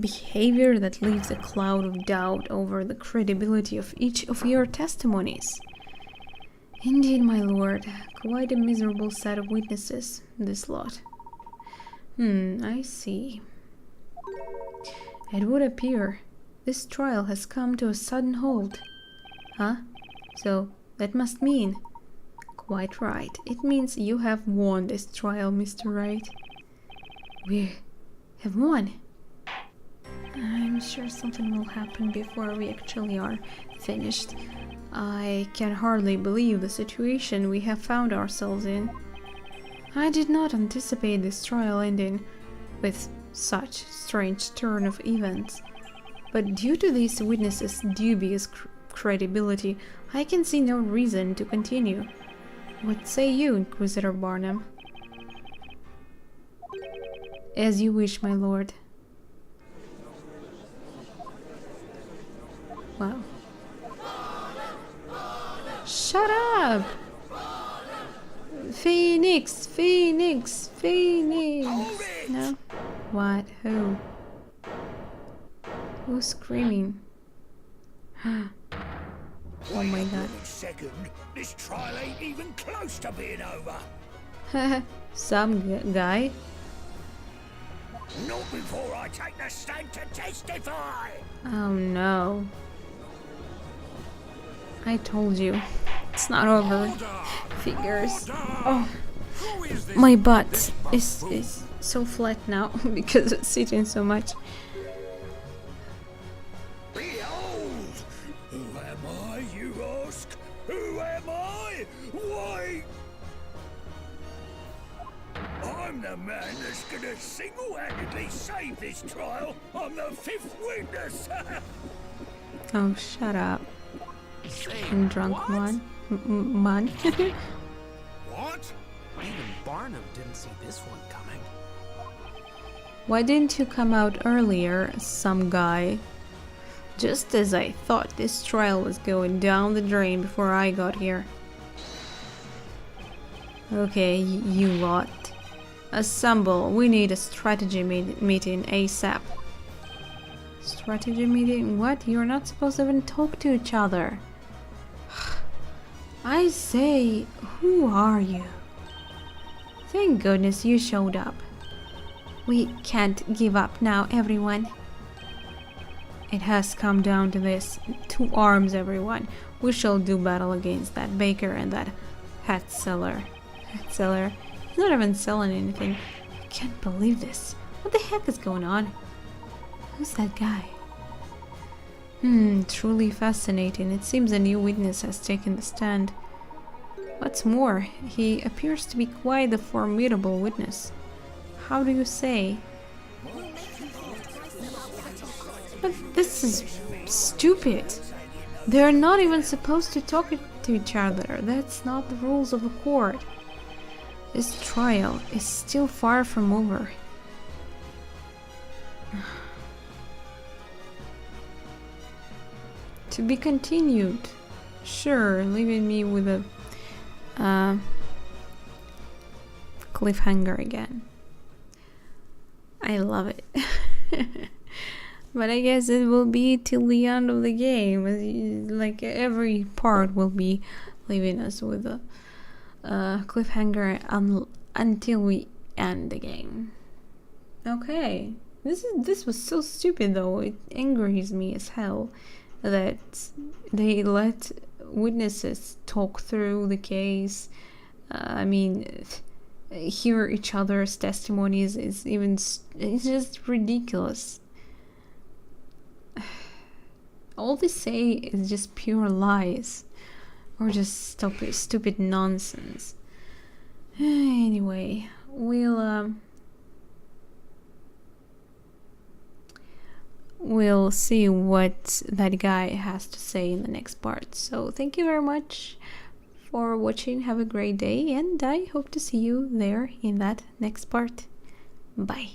Behavior that leaves a cloud of doubt over the credibility of each of your testimonies. Indeed, my lord, quite a miserable set of witnesses, this lot. I see. It would appear this trial has come to a sudden halt. Huh? So, that must mean... Quite right. It means you have won this trial, Mr. Wright. We have won. I'm sure something will happen before we actually are finished. I can hardly believe the situation we have found ourselves in. I did not anticipate this trial ending with such strange turn of events. But due to these witnesses' dubious credibility, I can see no reason to continue. What say you, Inquisitor Barnum? As you wish, my lord. Wow. Shut up! Phoenix! Phoenix! Phoenix! No? What? Who? Who's screaming? Oh my god. Second, this trial ain't even close to being over. Some guy? Not before I take the stand to testify. Oh no. I told you. It's not over. Figures. Oh. My butt is so flat now because of sitting so much. Behold! Who am I, you ask? Who am I? Why? I'm the man that's gonna single-handedly save this trial. I'm the fifth witness. Oh, shut up. And drunk man. Man. What? Even Barnum didn't see this one coming. Why didn't you come out earlier, some guy? Just as I thought this trial was going down the drain before I got here. Okay, you lot. Assemble. We need a strategy meeting ASAP. Strategy meeting? What? You're not supposed to even talk to each other. I say, who are you? Thank goodness you showed up. We can't give up now, everyone. It has come down to this. To arms, everyone. We shall do battle against that baker and that hat seller. Hat seller? He's not even selling anything. I can't believe this. What the heck is going on? Who's that guy? Truly fascinating. It seems a new witness has taken the stand. What's more, he appears to be quite a formidable witness. How do you say? But this is stupid. They're not even supposed to talk to each other. That's not the rules of the court. This trial is still far from over. To be continued. Sure, leaving me with a cliffhanger again. I love it. But I guess it will be till the end of the game. Like every part will be leaving us with a cliffhanger until we end the game. Okay. This was so stupid though. It angers me as hell that they let witnesses talk through the case. I mean, hear each other's testimonies is it's just ridiculous. All they say is just pure lies or just stupid nonsense. Anyway, we'll see what that guy has to say in the next part. So thank you very much for watching. Have a great day, and I hope to see you there in that next part. Bye.